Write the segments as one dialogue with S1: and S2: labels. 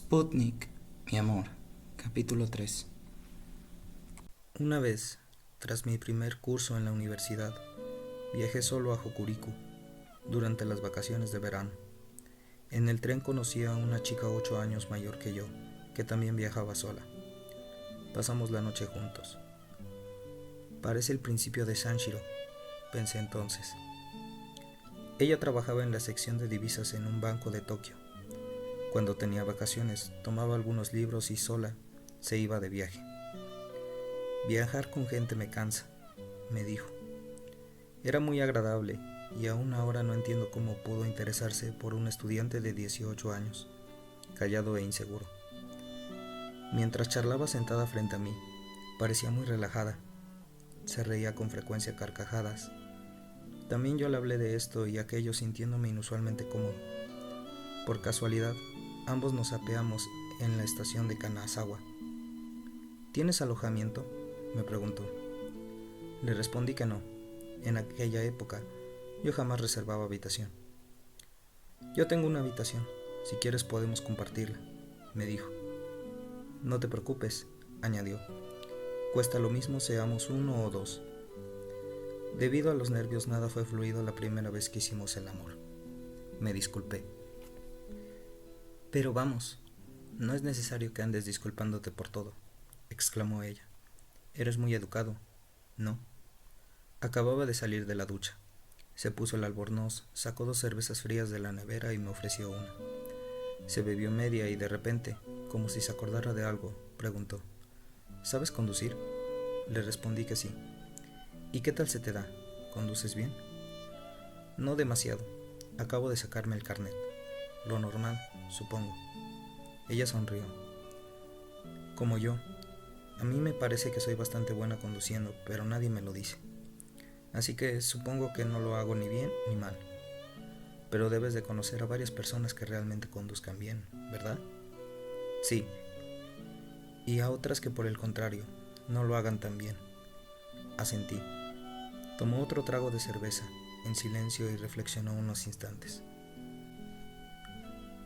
S1: Sputnik, mi amor, capítulo 3. Una vez, tras mi primer curso en la universidad, viajé solo a Hokuriku durante las vacaciones de verano. En el tren conocí a una chica 8 años mayor que yo, que también viajaba sola. Pasamos la noche juntos. Parece el principio de Sanshiro, pensé entonces. Ella trabajaba en la sección de divisas en un banco de Tokio. Cuando tenía vacaciones, tomaba algunos libros y sola se iba de viaje. Viajar con gente me cansa, me dijo. Era muy agradable y aún ahora no entiendo cómo pudo interesarse por un estudiante de 18 años, callado e inseguro. Mientras charlaba sentada frente a mí, parecía muy relajada. Se reía con frecuencia a carcajadas. También yo le hablé de esto y aquello sintiéndome inusualmente cómodo. Por casualidad, ambos nos apeamos en la estación de Kanazawa. ¿Tienes alojamiento?, me preguntó. Le respondí que no. En aquella época, yo jamás reservaba habitación. Yo tengo una habitación. Si quieres podemos compartirla, me dijo. No te preocupes, añadió. Cuesta lo mismo seamos uno o dos. Debido a los nervios nada fue fluido la primera vez que hicimos el amor. Me disculpé. Pero vamos, no es necesario que andes disculpándote por todo, exclamó ella. Eres muy educado, ¿no? Acababa de salir de la ducha. Se puso el albornoz, sacó 2 cervezas frías de la nevera y me ofreció una. Se bebió media y de repente, como si se acordara de algo, preguntó: ¿Sabes conducir? Le respondí que sí. ¿Y qué tal se te da? ¿Conduces bien? No demasiado. Acabo de sacarme el carnet. Lo normal, supongo. Ella sonrió. Como yo. A mí me parece que soy bastante buena conduciendo, pero nadie me lo dice. Así que supongo que no lo hago ni bien ni mal. Pero debes de conocer a varias personas que realmente conduzcan bien, ¿verdad? Sí. Y a otras que por el contrario, no lo hagan tan bien. Asentí. Tomó otro trago de cerveza, en silencio, y reflexionó unos instantes.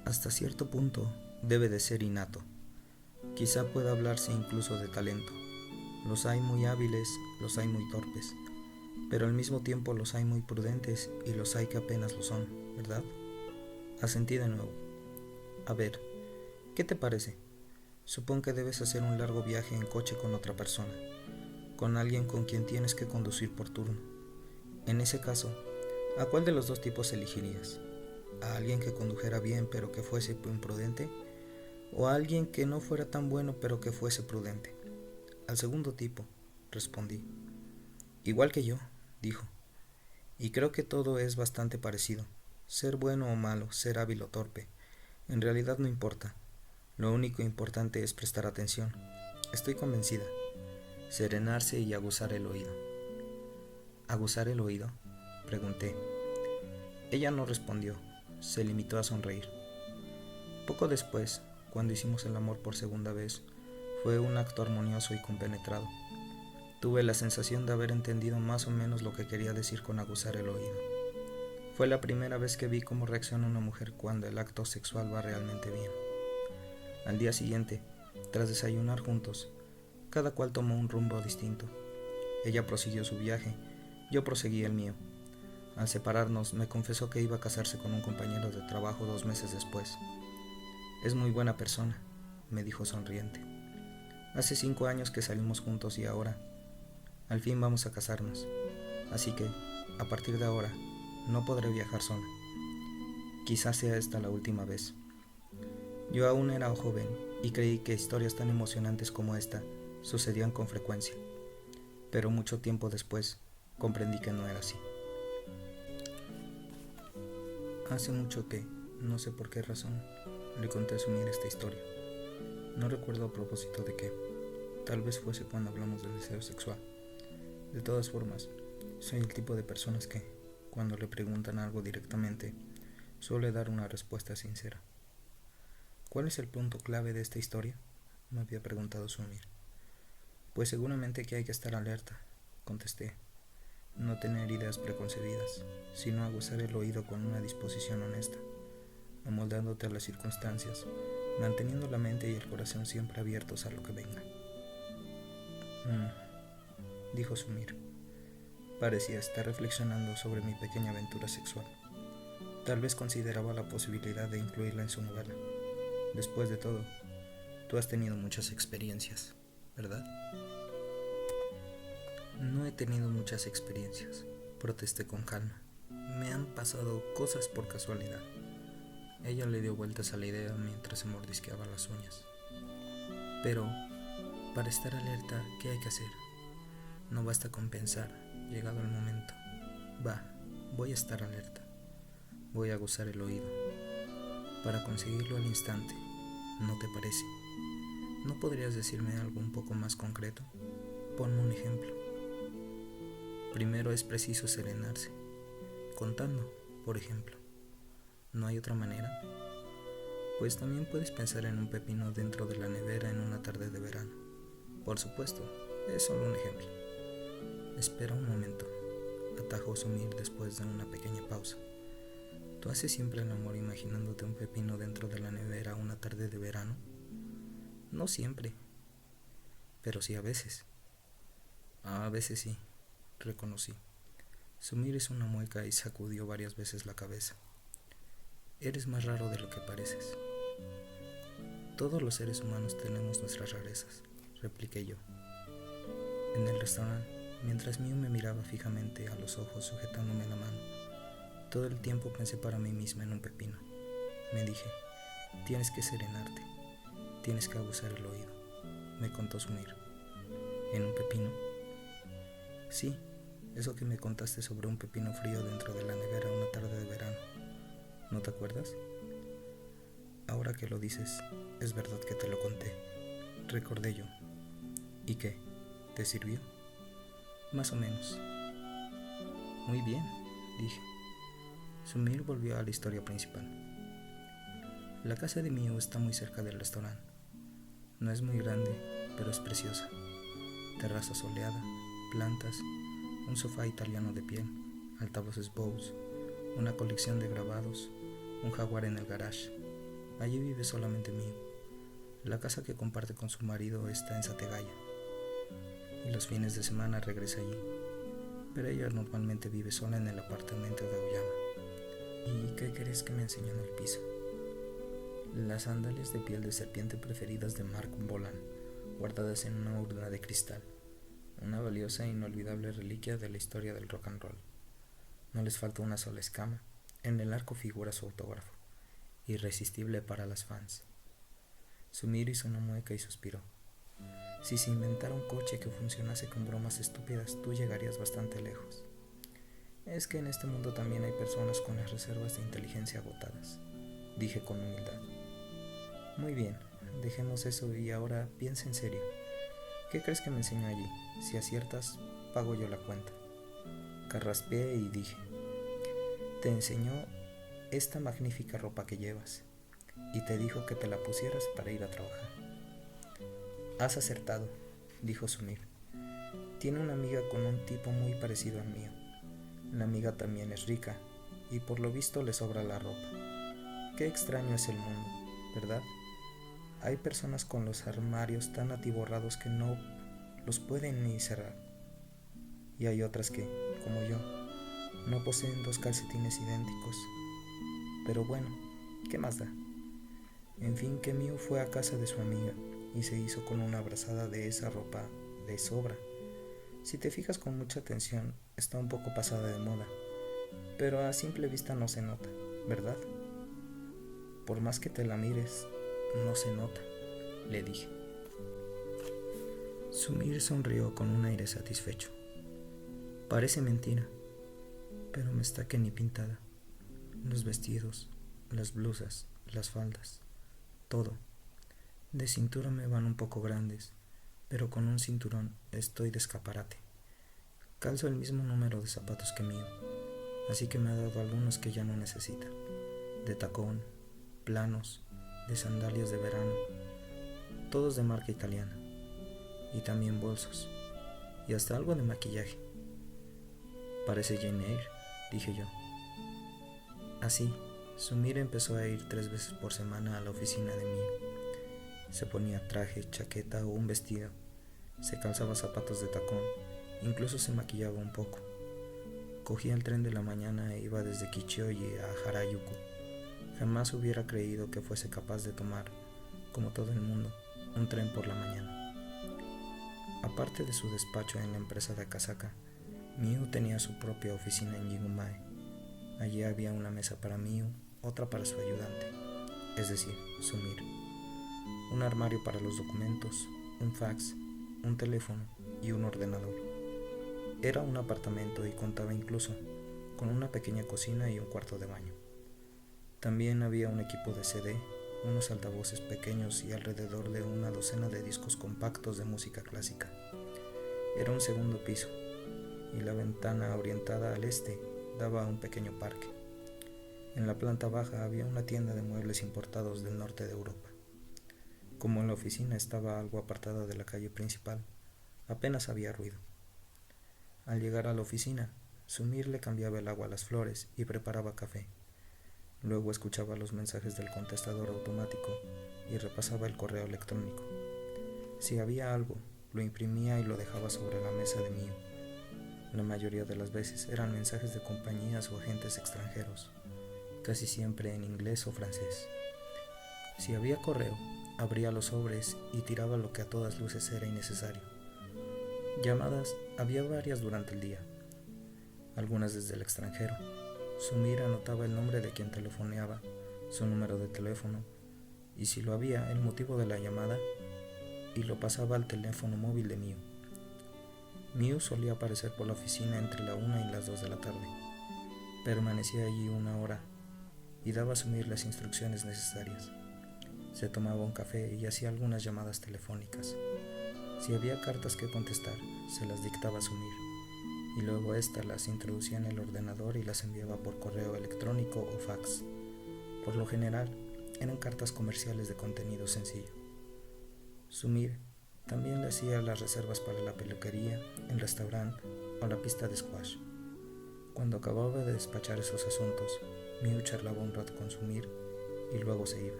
S1: Hasta cierto punto debe de ser innato. Quizá pueda hablarse incluso de talento. Los hay muy hábiles, los hay muy torpes, pero al mismo tiempo los hay muy prudentes y los hay que apenas lo son, ¿verdad? Asentí de nuevo. A ver, ¿qué te parece? Supón que debes hacer un largo viaje en coche con otra persona, con alguien con quien tienes que conducir por turno. En ese caso, ¿a cuál de los dos tipos elegirías? ¿A alguien que condujera bien pero que fuese imprudente? ¿O a alguien que no fuera tan bueno pero que fuese prudente? Al segundo tipo, respondí. Igual que yo, dijo. Y creo que todo es bastante parecido. Ser bueno o malo, ser hábil o torpe, en realidad no importa. Lo único importante es prestar atención. Estoy convencida. Serenarse y aguzar el oído. ¿Aguzar el oído?, pregunté. Ella no respondió. Se limitó a sonreír. Poco después, cuando hicimos el amor por segunda vez, fue un acto armonioso y compenetrado. Tuve la sensación de haber entendido más o menos lo que quería decir con aguzar el oído. Fue la primera vez que vi cómo reacciona una mujer cuando el acto sexual va realmente bien. Al día siguiente, tras desayunar juntos, cada cual tomó un rumbo distinto. Ella prosiguió su viaje, yo proseguí el mío. Al separarnos, me confesó que iba a casarse con un compañero de trabajo 2 meses después. Es muy buena persona, me dijo sonriente. Hace 5 años que salimos juntos y ahora, al fin vamos a casarnos. Así que, a partir de ahora, no podré viajar sola. Quizás sea esta la última vez. Yo aún era joven y creí que historias tan emocionantes como esta sucedían con frecuencia. Pero mucho tiempo después, comprendí que no era así. Hace mucho que, no sé por qué razón, le conté a Sumir esta historia. No recuerdo a propósito de qué. Tal vez fuese cuando hablamos del deseo sexual. De todas formas, soy el tipo de personas que, cuando le preguntan algo directamente, suele dar una respuesta sincera. ¿Cuál es el punto clave de esta historia?, me había preguntado Sumir. Pues seguramente que hay que estar alerta, contesté. No tener ideas preconcebidas, sino aguzar el oído con una disposición honesta, amoldándote a las circunstancias manteniendo la mente y el corazón siempre abiertos a lo que venga. Dijo Sumir. Parecía estar reflexionando sobre mi pequeña aventura sexual. Tal vez consideraba la posibilidad de incluirla en su novela. Después de todo, tú has tenido muchas experiencias, ¿verdad? No he tenido muchas experiencias, protesté con calma. Me han pasado cosas por casualidad. Ella le dio vueltas a la idea mientras se mordisqueaba las uñas. Pero, para estar alerta, ¿qué hay que hacer? No basta con pensar, llegado el momento. Voy a estar alerta. Voy a aguzar el oído. Para conseguirlo al instante, ¿no te parece? ¿No podrías decirme algo un poco más concreto? Ponme un ejemplo. Primero es preciso serenarse, contando, por ejemplo. ¿No hay otra manera? Pues también puedes pensar en un pepino dentro de la nevera en una tarde de verano. Por supuesto, es solo un ejemplo. Espera un momento, atajó Sumir después de una pequeña pausa. ¿Tú haces siempre el amor imaginándote un pepino dentro de la nevera una tarde de verano? No siempre, pero sí a veces. A veces sí, reconocí. Sumir hizo una mueca y sacudió varias veces la cabeza. Eres más raro de lo que pareces. Todos los seres humanos tenemos nuestras rarezas, repliqué yo. En el restaurante, mientras Miu me miraba fijamente a los ojos sujetándome la mano, todo el tiempo pensé para mí misma en un pepino. Me dije, tienes que serenarte, tienes que aguzar el oído, me contó Sumir. ¿En un pepino? Sí, eso que me contaste sobre un pepino frío dentro de la nevera una tarde de verano. ¿No te acuerdas? Ahora que lo dices, es verdad que te lo conté, recordé yo. ¿Y qué? ¿Te sirvió? Más o menos. Muy bien, dije. Sumir volvió a la historia principal. La casa de Miu está muy cerca del restaurante. No es muy grande, pero es preciosa. Terraza soleada, plantas, un sofá italiano de piel, altavoces Bose, una colección de grabados, un jaguar en el garage. Allí vive solamente Miu. La casa que comparte con su marido está en Sategaya, y los fines de semana regresa allí, pero ella normalmente vive sola en el apartamento de Aoyama. ¿Y qué crees que me enseñó en el piso? Las sandalias de piel de serpiente preferidas de Mark Bolan, guardadas en una urna de cristal, una valiosa e inolvidable reliquia de la historia del rock and roll. No les falta una sola escama. En el arco figura su autógrafo, irresistible para las fans. Sumir hizo una mueca y suspiró. Si se inventara un coche que funcionase con bromas estúpidas, tú llegarías bastante lejos. Es que en este mundo también hay personas con las reservas de inteligencia agotadas, dije con humildad. Muy bien, dejemos eso y ahora piensa en serio. ¿Qué crees que me enseñó allí? Si aciertas, pago yo la cuenta. Carraspeé y dije, te enseñó esta magnífica ropa que llevas y te dijo que te la pusieras para ir a trabajar. Has acertado, dijo Sumir. Tiene una amiga con un tipo muy parecido al mío. La amiga también es rica y por lo visto le sobra la ropa. Qué extraño es el mundo, ¿verdad? Hay personas con los armarios tan atiborrados que no los pueden ni cerrar. Y hay otras que, como yo, no poseen dos calcetines idénticos. Pero bueno, ¿qué más da? En fin, que Miu fue a casa de su amiga y se hizo con una brazada de esa ropa de sobra. Si te fijas con mucha atención, está un poco pasada de moda, pero a simple vista no se nota, ¿verdad? Por más que te la mires, no se nota, le dije. Sumir sonrió con un aire satisfecho. Parece mentira, pero me está que ni pintada. Los vestidos, las blusas, las faldas, todo. De cintura me van un poco grandes, pero con un cinturón estoy de escaparate. Calzo el mismo número de zapatos que mío, así que me ha dado algunos que ya no necesita. De tacón, planos, de sandalias de verano, todos de marca italiana, y también bolsos, y hasta algo de maquillaje. Parece Jane Eyre, dije yo. Así, Sumir empezó a ir 3 veces por semana a la oficina de Miu. Se ponía traje, chaqueta o un vestido, se calzaba zapatos de tacón, incluso se maquillaba un poco. Cogía el tren de la mañana e iba desde Kichioji a Harajuku. Jamás hubiera creído que fuese capaz de tomar, como todo el mundo, un tren por la mañana. Aparte de su despacho en la empresa de Akasaka, Miu tenía su propia oficina en Jigumae. Allí había una mesa para Miu, otra para su ayudante, es decir, Sumir, un armario para los documentos, un fax, un teléfono y un ordenador. Era un apartamento y contaba incluso con una pequeña cocina y un cuarto de baño. También había un equipo de CD, unos altavoces pequeños y alrededor de una docena de discos compactos de música clásica. Era un segundo piso y la ventana orientada al este daba a un pequeño parque. En la planta baja había una tienda de muebles importados del norte de Europa. Como la oficina estaba algo apartada de la calle principal, apenas había ruido. Al llegar a la oficina, Sumir le cambiaba el agua a las flores y preparaba café. Luego escuchaba los mensajes del contestador automático y repasaba el correo electrónico. Si había algo, lo imprimía y lo dejaba sobre la mesa de Miu. La mayoría de las veces eran mensajes de compañías o agentes extranjeros, casi siempre en inglés o francés. Si había correo, abría los sobres y tiraba lo que a todas luces era innecesario. Llamadas había varias durante el día, algunas desde el extranjero. Sumir anotaba el nombre de quien telefoneaba, su número de teléfono y, si lo había, el motivo de la llamada, y lo pasaba al teléfono móvil de Miu. Miu solía aparecer por la oficina entre la 1 y las 2 de la tarde. Permanecía allí 1 hora y daba a Sumir las instrucciones necesarias. Se tomaba un café y hacía algunas llamadas telefónicas. Si había cartas que contestar, se las dictaba a Sumir, y luego ésta las introducía en el ordenador y las enviaba por correo electrónico o fax. Por lo general, eran cartas comerciales de contenido sencillo. Sumir también le hacía las reservas para la peluquería, el restaurante o la pista de squash. Cuando acababa de despachar esos asuntos, Miu charlaba un rato con Sumir y luego se iba.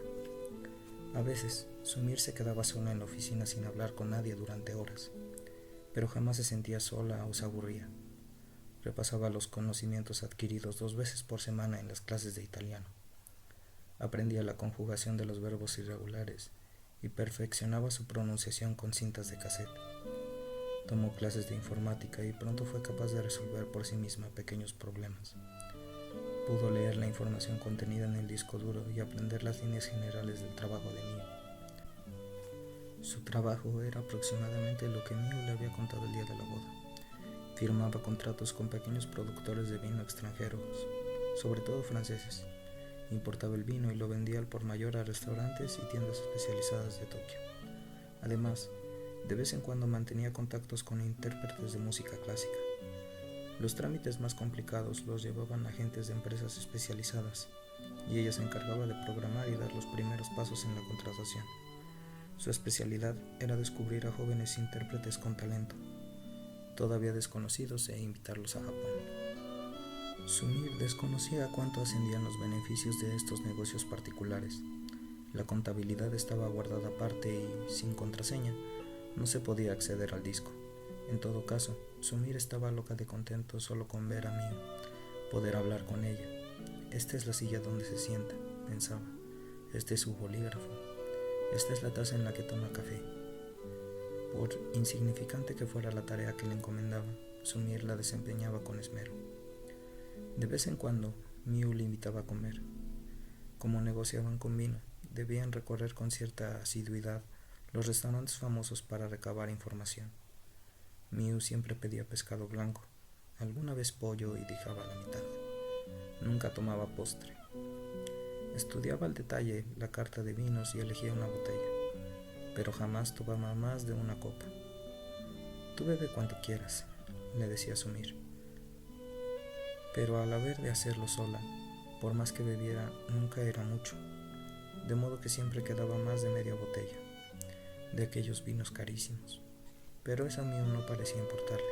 S1: A veces, Sumir se quedaba sola en la oficina sin hablar con nadie durante horas, pero jamás se sentía sola o se aburría. Repasaba los conocimientos adquiridos 2 veces por semana en las clases de italiano. Aprendía la conjugación de los verbos irregulares y perfeccionaba su pronunciación con cintas de cassette. Tomó clases de informática y pronto fue capaz de resolver por sí misma pequeños problemas. Pudo leer la información contenida en el disco duro y aprender las líneas generales del trabajo de Miu. Su trabajo era aproximadamente lo que Miu le había contado el día de la boda. Firmaba contratos con pequeños productores de vino extranjeros, sobre todo franceses. Importaba el vino y lo vendía al por mayor a restaurantes y tiendas especializadas de Tokio. Además, de vez en cuando mantenía contactos con intérpretes de música clásica. Los trámites más complicados los llevaban agentes de empresas especializadas, y ella se encargaba de programar y dar los primeros pasos en la contratación. Su especialidad era descubrir a jóvenes intérpretes con talento, todavía desconocidos, e invitarlos a Japón. Sumir desconocía cuánto ascendían los beneficios de estos negocios particulares. La contabilidad estaba guardada aparte y, sin contraseña, no se podía acceder al disco. En todo caso, Sumir estaba loca de contento solo con ver a Miu, poder hablar con ella. Esta es la silla donde se sienta, pensaba. Este es su bolígrafo. Esta es la taza en la que toma café. Por insignificante que fuera la tarea que le encomendaba, Sumir la desempeñaba con esmero. De vez en cuando, Miu le invitaba a comer. Como negociaban con vino, debían recorrer con cierta asiduidad los restaurantes famosos para recabar información. Miu siempre pedía pescado blanco, alguna vez pollo y dejaba la mitad. Nunca tomaba postre. Estudiaba al detalle la carta de vinos y elegía una botella, pero jamás tomaba más de una copa. Tú bebe cuanto quieras, le decía Sumir. Pero al haber de hacerlo sola, por más que bebiera, nunca era mucho, de modo que siempre quedaba más de media botella, de aquellos vinos carísimos. Pero eso a Miu no parecía importarle.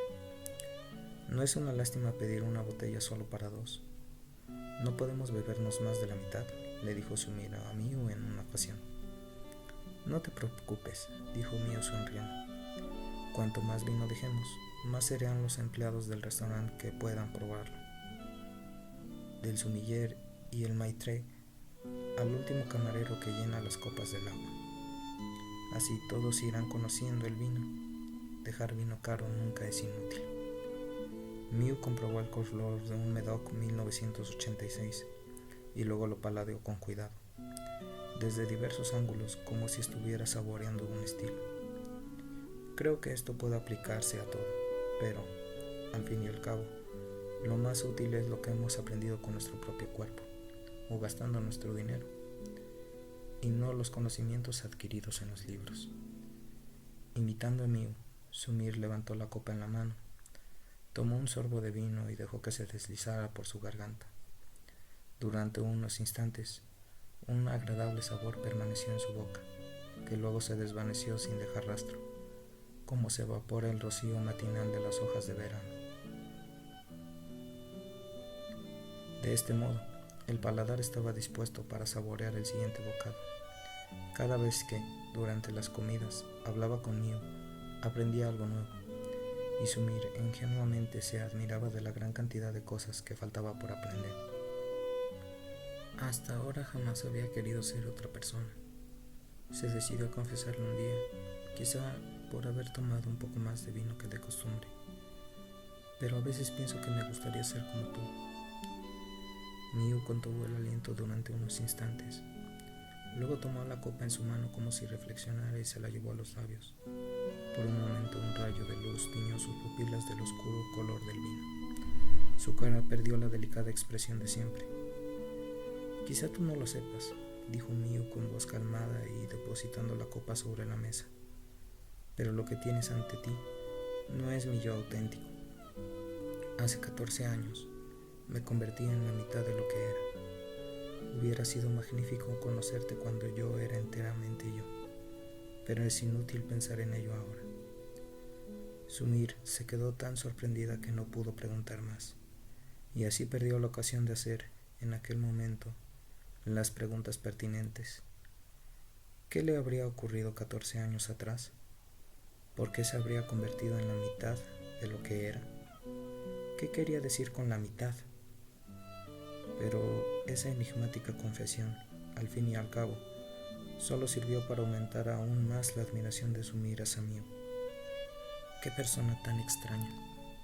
S1: No es una lástima pedir una botella solo para 2. No podemos bebernos más de la mitad, le dijo Sumir a Miu en una ocasión. No te preocupes, dijo Miu sonriendo. Cuanto más vino dejemos, más serán los empleados del restaurante que puedan probarlo. Del sumiller y el maitre al último camarero que llena las copas del agua. Así todos irán conociendo el vino. Dejar vino caro nunca es inútil. Miu comprobó el color de un Medoc 1986 y luego lo paladeó con cuidado, desde diversos ángulos, como si estuviera saboreando un estilo. Creo que esto puede aplicarse a todo, pero, al fin y al cabo, lo más útil es lo que hemos aprendido con nuestro propio cuerpo, o gastando nuestro dinero, y no los conocimientos adquiridos en los libros. Imitando a Miu, Sumir levantó la copa en la mano, tomó un sorbo de vino y dejó que se deslizara por su garganta. Durante unos instantes, un agradable sabor permaneció en su boca, que luego se desvaneció sin dejar rastro, como se evapora el rocío matinal de las hojas de verano. De este modo, el paladar estaba dispuesto para saborear el siguiente bocado. Cada vez que, durante las comidas, hablaba con Miu, aprendía algo nuevo, y Sumir ingenuamente se admiraba de la gran cantidad de cosas que faltaba por aprender. Hasta ahora jamás había querido ser otra persona. Se decidió a confesarlo un día, quizá por haber tomado un poco más de vino que de costumbre. Pero a veces pienso que me gustaría ser como tú. Miu contuvo el aliento durante unos instantes. Luego tomó la copa en su mano como si reflexionara y se la llevó a los labios. Por un momento un rayo de luz tiñó sus pupilas del oscuro color del vino. Su cara perdió la delicada expresión de siempre. Quizá tú no lo sepas, dijo Miu con voz calmada y depositando la copa sobre la mesa. Pero lo que tienes ante ti no es mi yo auténtico. Hace 14 años me convertí en la mitad de lo que era. Hubiera sido magnífico conocerte cuando yo era enteramente yo, pero es inútil pensar en ello ahora. Sumir se quedó tan sorprendida que no pudo preguntar más, y así perdió la ocasión de hacer, en aquel momento, las preguntas pertinentes. ¿Qué le habría ocurrido 14 años atrás? ¿Por qué se habría convertido en la mitad de lo que era? ¿Qué quería decir con la mitad? Pero esa enigmática confesión, al fin y al cabo, solo sirvió para aumentar aún más la admiración de Sumir hacia Miu. «Qué persona tan extraña»,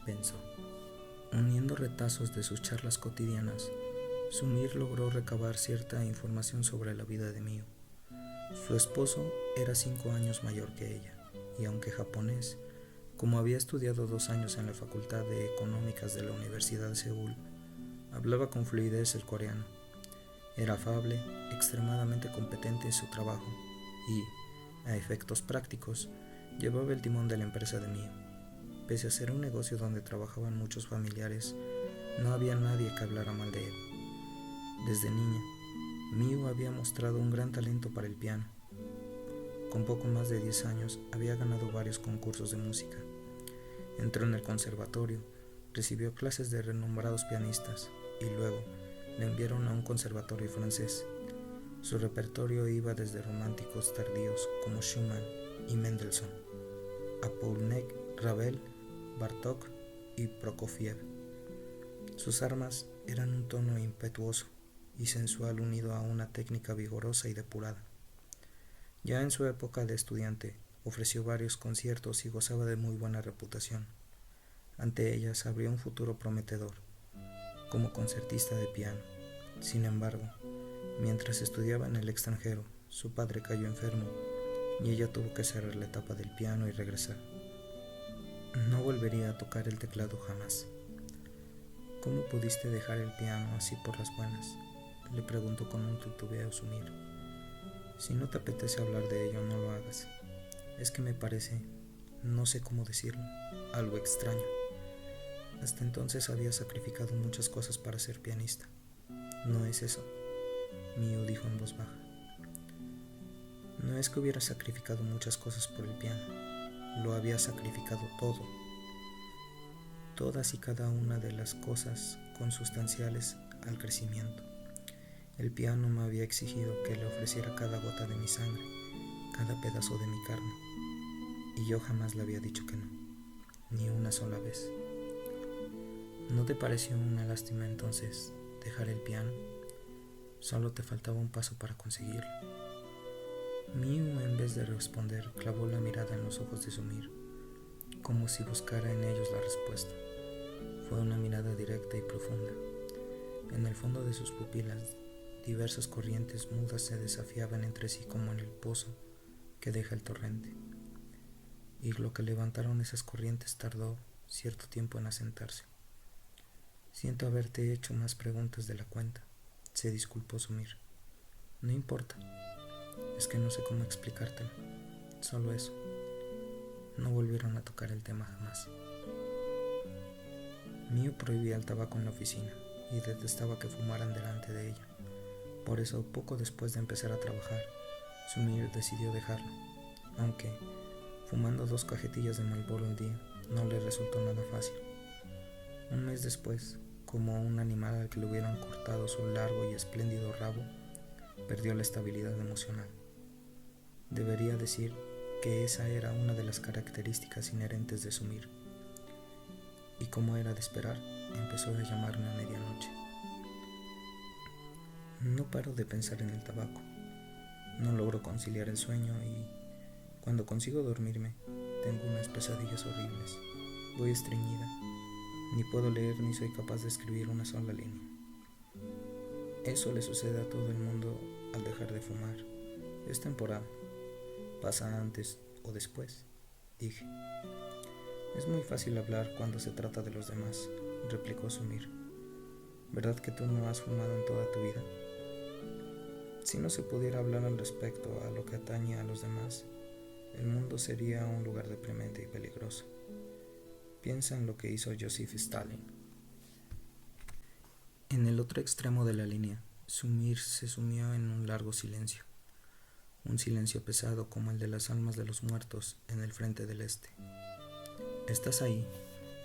S1: pensó. Uniendo retazos de sus charlas cotidianas, Sumir logró recabar cierta información sobre la vida de Miu. Su esposo era 5 años mayor que ella, y aunque japonés, como había estudiado 2 años en la Facultad de Económicas de la Universidad de Seúl, hablaba con fluidez el coreano. Era afable, extremadamente competente en su trabajo y, a efectos prácticos, llevaba el timón de la empresa de Miu. Pese a ser un negocio donde trabajaban muchos familiares, no había nadie que hablara mal de él. Desde niña, Miu había mostrado un gran talento para el piano. Con poco más de 10 años había ganado varios concursos de música. Entró en el conservatorio, recibió clases de renombrados pianistas y luego le enviaron a un conservatorio francés. Su repertorio iba desde románticos tardíos como Schumann y Mendelssohn a Poulenc, Ravel, Bartók y Prokofiev. Sus armas eran un tono impetuoso y sensual unido a una técnica vigorosa y depurada. Ya en su época de estudiante, ofreció varios conciertos y gozaba de muy buena reputación. Ante ellas habría un futuro prometedor, como concertista de piano. Sin embargo, mientras estudiaba en el extranjero, su padre cayó enfermo y ella tuvo que cerrar la etapa del piano y regresar. No volvería a tocar el teclado jamás. ¿Cómo pudiste dejar el piano así por las buenas?, le preguntó con un titubeo Sumir. Si no te apetece hablar de ello, no lo hagas. Es que me parece, no sé cómo decirlo, algo extraño. Hasta entonces había sacrificado muchas cosas para ser pianista. ¿No es eso?, Miu dijo en voz baja. No es que hubiera sacrificado muchas cosas por el piano, lo había sacrificado todo. Todas y cada una de las cosas consustanciales al crecimiento. El piano me había exigido que le ofreciera cada gota de mi sangre, cada pedazo de mi carne, y yo jamás le había dicho que no, ni una sola vez. ¿No te pareció una lástima entonces dejar el piano? Solo te faltaba un paso para conseguirlo. Miu, en vez de responder, clavó la mirada en los ojos de Sumir, como si buscara en ellos la respuesta. Fue una mirada directa y profunda. En el fondo de sus pupilas, diversas corrientes mudas se desafiaban entre sí como en el pozo que deja el torrente. Y lo que levantaron esas corrientes tardó cierto tiempo en asentarse. Siento haberte hecho más preguntas de la cuenta, se disculpó Sumir. No importa, es que no sé cómo explicártelo, solo eso. No volvieron a tocar el tema jamás. Miu prohibía el tabaco en la oficina y detestaba que fumaran delante de ella. Por eso, poco después de empezar a trabajar, Sumir decidió dejarlo, aunque, fumando 2 cajetillas de Marlboro al día, no le resultó nada fácil. Un mes después, como un animal al que le hubieran cortado su largo y espléndido rabo, perdió la estabilidad emocional. Debería decir que esa era una de las características inherentes de Sumir. Y como era de esperar, empezó a llamarme a medianoche. No paro de pensar en el tabaco. No logro conciliar el sueño y, cuando consigo dormirme, tengo unas pesadillas horribles. Voy estreñida. Ni puedo leer ni soy capaz de escribir una sola línea. Eso le sucede a todo el mundo al dejar de fumar. Es temporal. Pasa antes o después, dije. Es muy fácil hablar cuando se trata de los demás, replicó Sumir. ¿Verdad que tú no has fumado en toda tu vida? Si no se pudiera hablar al respecto a lo que atañe a los demás, el mundo sería un lugar deprimente y peligroso. Piensa en lo que hizo Joseph Stalin. En el otro extremo de la línea, Sumir se sumió en un largo silencio. Un silencio pesado como el de las almas de los muertos en el frente del este. ¿Estás ahí?,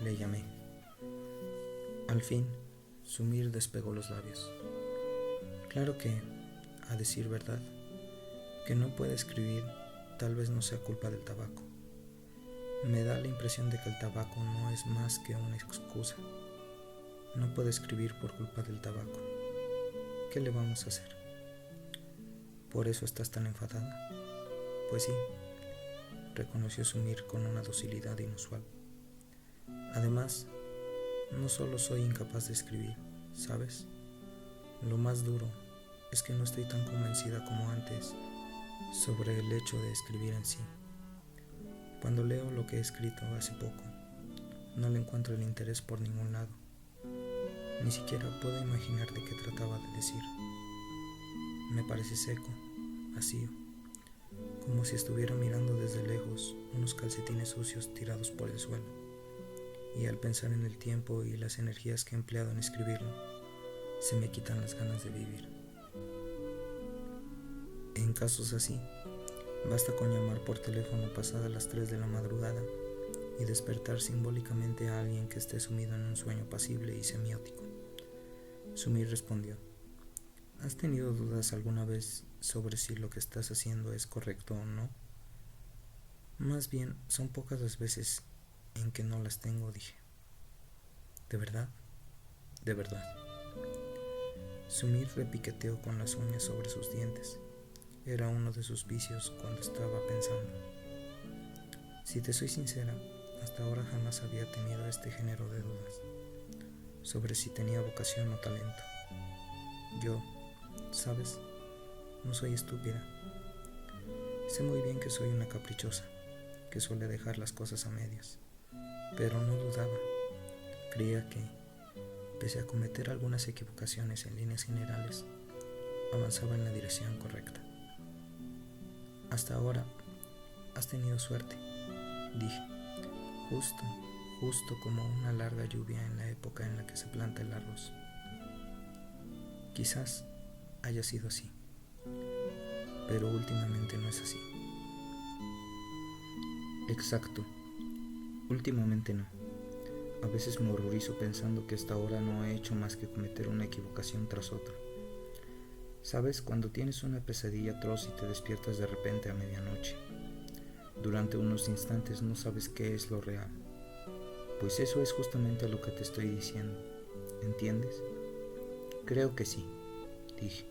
S1: le llamé. Al fin, Sumir despegó los labios. Claro que, a decir verdad, que no puede escribir tal vez no sea culpa del tabaco. Me da la impresión de que el tabaco no es más que una excusa. No puede escribir por culpa del tabaco. ¿Qué le vamos a hacer? ¿Por eso estás tan enfadada? Pues sí, reconoció Sumir con una docilidad inusual. Además, no solo soy incapaz de escribir, ¿sabes? Lo más duro es que no estoy tan convencida como antes sobre el hecho de escribir en sí. Cuando leo lo que he escrito hace poco, no le encuentro el interés por ningún lado. Ni siquiera puedo imaginar de qué trataba de decir. Me parece seco, vacío, como si estuviera mirando desde lejos unos calcetines sucios tirados por el suelo. Y al pensar en el tiempo y las energías que he empleado en escribirlo, se me quitan las ganas de vivir. En casos así, basta con llamar por teléfono pasadas las 3 de la madrugada y despertar simbólicamente a alguien que esté sumido en un sueño pasible y semiótico. Sumir respondió: ¿Has tenido dudas alguna vez sobre si lo que estás haciendo es correcto o no? Más bien, son pocas las veces en que no las tengo, dije. ¿De verdad? De verdad. Sumir repiqueteó con las uñas sobre sus dientes. Era uno de sus vicios cuando estaba pensando. Si te soy sincera, hasta ahora jamás había tenido este género de dudas sobre si tenía vocación o talento. Yo, ¿sabes? No soy estúpida. Sé muy bien que soy una caprichosa, que suele dejar las cosas a medias, pero no dudaba. Creía que, pese a cometer algunas equivocaciones en líneas generales, avanzaba en la dirección correcta. Hasta ahora has tenido suerte, dije, justo como una larga lluvia en la época en la que se planta el arroz. Quizás haya sido así, pero últimamente no es así. Exacto, últimamente no. A veces me horrorizo pensando que hasta ahora no he hecho más que cometer una equivocación tras otra. ¿Sabes? Cuando tienes una pesadilla atroz y te despiertas de repente a medianoche. Durante unos instantes no sabes qué es lo real. Pues eso es justamente lo que te estoy diciendo. ¿Entiendes? Creo que sí, dije.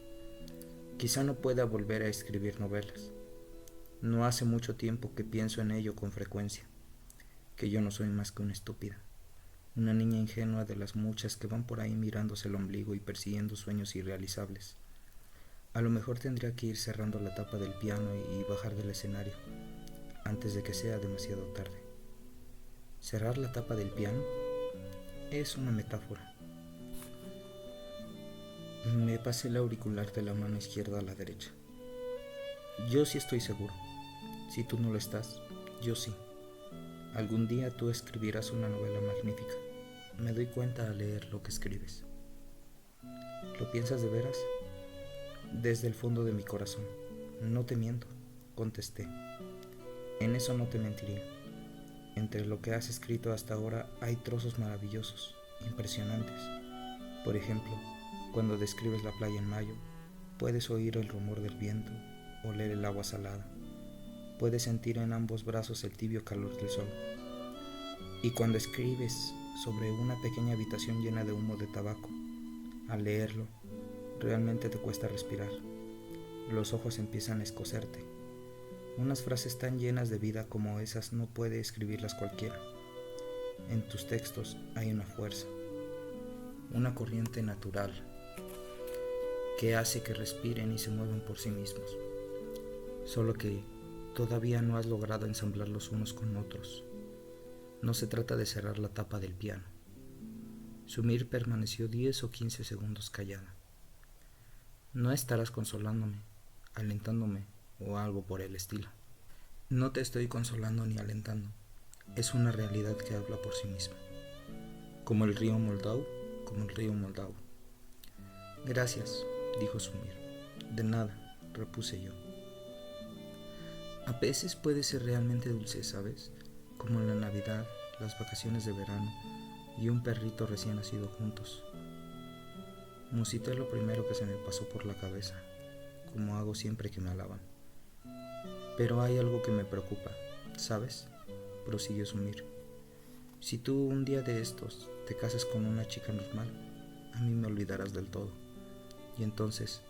S1: Quizá no pueda volver a escribir novelas. No hace mucho tiempo que pienso en ello con frecuencia, que yo no soy más que una estúpida, una niña ingenua de las muchas que van por ahí mirándose el ombligo y persiguiendo sueños irrealizables. A lo mejor tendría que ir cerrando la tapa del piano y bajar del escenario, antes de que sea demasiado tarde. ¿Cerrar la tapa del piano? Es una metáfora. Me pasé el auricular de la mano izquierda a la derecha. Yo sí estoy seguro. Si tú no lo estás, yo sí. Algún día tú escribirás una novela magnífica. Me doy cuenta al leer lo que escribes. ¿Lo piensas de veras? Desde el fondo de mi corazón. No te miento, contesté. En eso no te mentiría. Entre lo que has escrito hasta ahora hay trozos maravillosos, impresionantes. Por ejemplo, cuando describes la playa en mayo, puedes oír el rumor del viento, oler el agua salada. Puedes sentir en ambos brazos el tibio calor del sol. Y cuando escribes sobre una pequeña habitación llena de humo de tabaco, al leerlo, realmente te cuesta respirar. Los ojos empiezan a escocerte. Unas frases tan llenas de vida como esas no puede escribirlas cualquiera. En tus textos hay una fuerza, una corriente natural que hace que respiren y se muevan por sí mismos. Solo que todavía no has logrado ensamblarlos unos con otros. No se trata de cerrar la tapa del piano. Sumir permaneció 10 o 15 segundos callada. No estarás consolándome, alentándome o algo por el estilo. No te estoy consolando ni alentando. Es una realidad que habla por sí misma. Como el río Moldau, como el río Moldau. Gracias, dijo Sumir. De nada, repuse yo. A veces puede ser realmente dulce, ¿sabes? Como en la Navidad, las vacaciones de verano y un perrito recién nacido juntos. Musité lo primero que se me pasó por la cabeza, como hago siempre que me alaban. Pero hay algo que me preocupa, ¿sabes? Prosiguió Sumir. Si tú un día de estos te casas con una chica normal, a mí me olvidarás del todo. Y entonces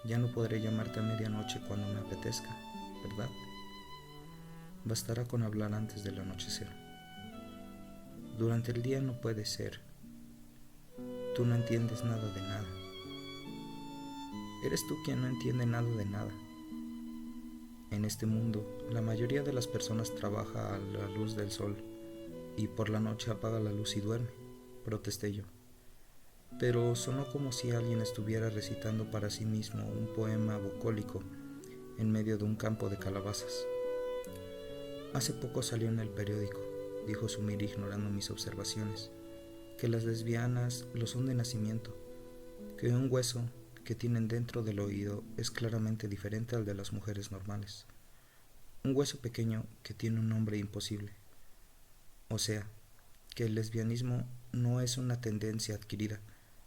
S1: ya no podré llamarte a medianoche cuando me apetezca, ¿verdad? Bastará con hablar antes del anochecer. Durante el día no puede ser. Tú no entiendes nada de nada. Eres tú quien no entiende nada de nada. En este mundo, la mayoría de las personas trabaja a la luz del sol y por la noche apaga la luz y duerme, protesté yo. Pero sonó como si alguien estuviera recitando para sí mismo un poema bucólico en medio de un campo de calabazas. Hace poco salió en el periódico, dijo Sumir ignorando mis observaciones, que las lesbianas lo son de nacimiento, que un hueso que tienen dentro del oído es claramente diferente al de las mujeres normales. Un hueso pequeño que tiene un nombre imposible. O sea, que el lesbianismo no es una tendencia adquirida,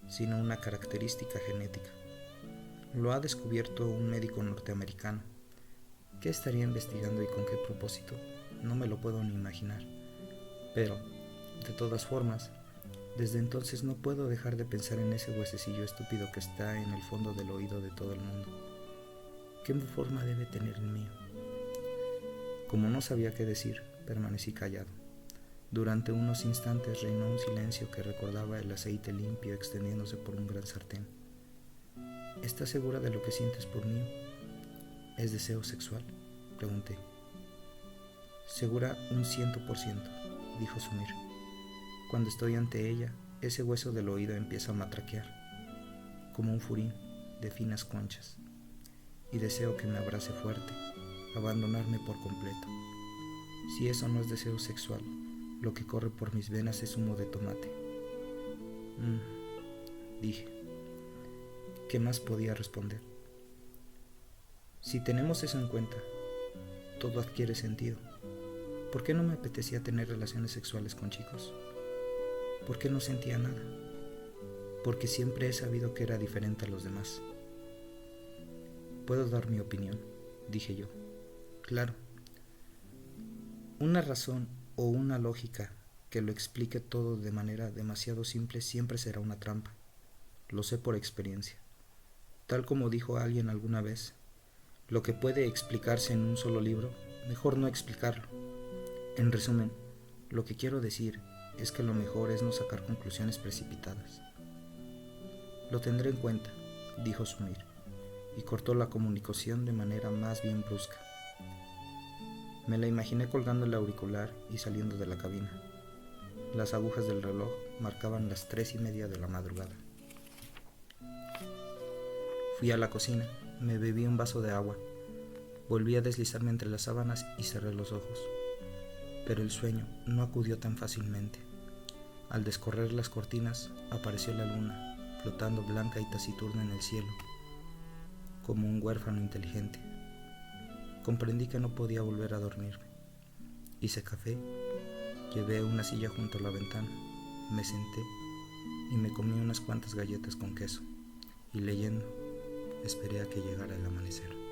S1: sino una característica genética. Lo ha descubierto un médico norteamericano. ¿Qué estaría investigando y con qué propósito? No me lo puedo ni imaginar. Pero, de todas formas, desde entonces no puedo dejar de pensar en ese huesecillo estúpido que está en el fondo del oído de todo el mundo. ¿Qué forma debe tener el mío? Como no sabía qué decir, permanecí callado. Durante unos instantes reinó un silencio que recordaba el aceite limpio extendiéndose por un gran sartén. ¿Estás segura de lo que sientes por mí? ¿Es deseo sexual?, pregunté. Segura un 100%, dijo Sumir. Cuando estoy ante ella, ese hueso del oído empieza a matraquear, como un furín de finas conchas, y deseo que me abrace fuerte, abandonarme por completo. Si eso no es deseo sexual, lo que corre por mis venas es humo de tomate. Dije. ¿Qué más podía responder? Si tenemos eso en cuenta, todo adquiere sentido. ¿Por qué no me apetecía tener relaciones sexuales con chicos? ¿Por qué no sentía nada? Porque siempre he sabido que era diferente a los demás. ¿Puedo dar mi opinión?, dije yo. Claro. Una razón o una lógica que lo explique todo de manera demasiado simple siempre será una trampa. Lo sé por experiencia. Tal como dijo alguien alguna vez, lo que puede explicarse en un solo libro, mejor no explicarlo. En resumen, lo que quiero decir es que lo mejor es no sacar conclusiones precipitadas. Lo tendré en cuenta, dijo Sumir, y cortó la comunicación de manera más bien brusca. Me la imaginé colgando el auricular y saliendo de la cabina. Las agujas del reloj marcaban las 3:30 de la madrugada. Fui a la cocina, me bebí un vaso de agua, volví a deslizarme entre las sábanas y cerré los ojos. Pero el sueño no acudió tan fácilmente. Al descorrer las cortinas apareció la luna, flotando blanca y taciturna en el cielo, como un huérfano inteligente. Comprendí que no podía volver a dormirme. Hice café, llevé una silla junto a la ventana, me senté y me comí unas cuantas galletas con queso, y leyendo, esperé a que llegara el amanecer.